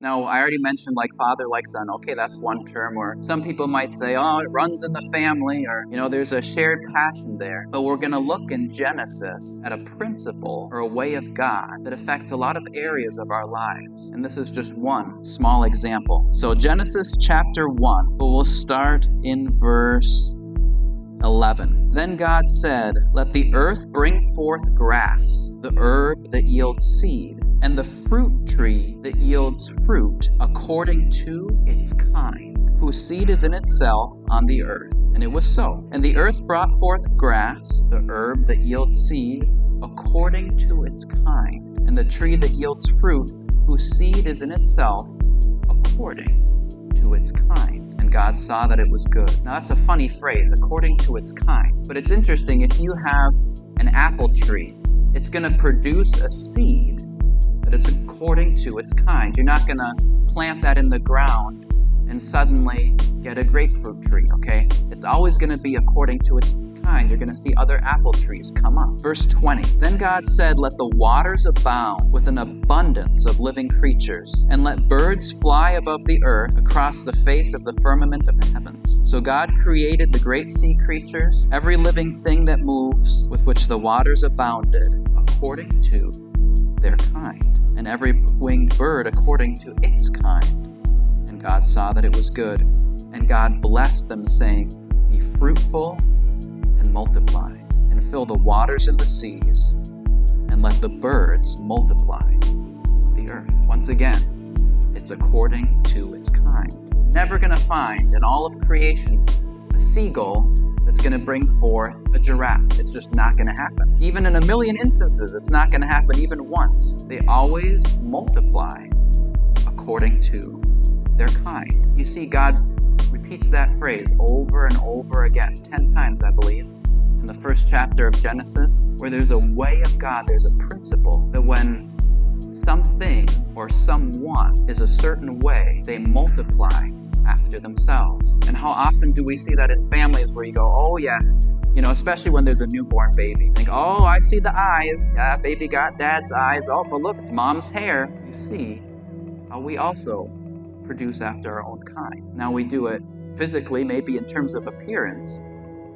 Now, I already mentioned like father, like son. Okay, that's one term. Or some people might say, oh, it runs in the family, or, there's a shared passion there. But we're going to look in Genesis at a principle or a way of God that affects a lot of areas of our lives. And this is just one small example. So Genesis chapter 1, but we'll start in verse 11. Then God said, let the earth bring forth grass, the herb that yields seed, and the fruit tree that yields fruit according to its kind, whose seed is in itself on the earth. And it was so. And the earth brought forth grass, the herb that yields seed, according to its kind, and the tree that yields fruit, whose seed is in itself, according to its kind. And God saw that it was good. Now that's a funny phrase, according to its kind. But it's interesting, if you have an apple tree, it's going to produce a seed that it's according to its kind. You're not going to plant that in the ground and suddenly get a grapefruit tree, okay? It's always going to be according to its kind. You're going to see other apple trees come up. Verse 20, then God said, let the waters abound with an abundance of living creatures, and let birds fly above the earth across the face of the firmament of the heavens. So God created the great sea creatures, every living thing that moves, with which the waters abounded, according to their kind, and every winged bird according to its kind. And God saw that it was good. And God blessed them, saying, be fruitful and multiply, and fill the waters and the seas, and let the birds multiply on the earth. Once again, it's according to its kind. Never going to find in all of creation a seagull that's going to bring forth a giraffe. It's just not going to happen. Even in a million instances, it's not going to happen even once. They always multiply according to their kind. You see, God repeats that phrase over and over again, 10 times, I believe, in the first chapter of Genesis, where there's a way of God, there's a principle that when something or someone is a certain way, they multiply after themselves. And how often do we see that in families where you go, oh yes, especially when there's a newborn baby. You think, oh, I see the eyes. Yeah, baby got dad's eyes. Oh, but look, it's mom's hair. You see how we also produce after our own kind. Now we do it physically, maybe in terms of appearance,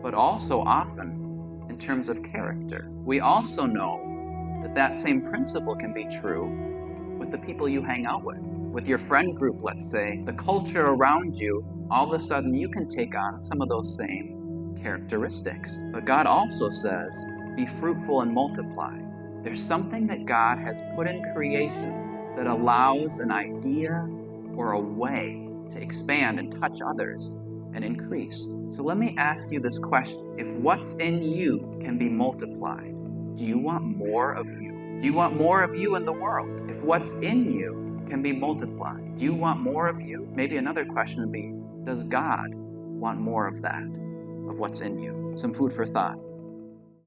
but also often in terms of character. We also know that that same principle can be true with the people you hang out with your friend group, let's say. The culture around you, all of a sudden you can take on some of those same characteristics. But God also says, be fruitful and multiply. There's something that God has put in creation that allows an idea or a way to expand and touch others and increase. So let me ask you this question. If what's in you can be multiplied, do you want more of you? Do you want more of you in the world? If what's in you can be multiplied, do you want more of you? Maybe another question would be, does God want more of that, of what's in you? Some food for thought.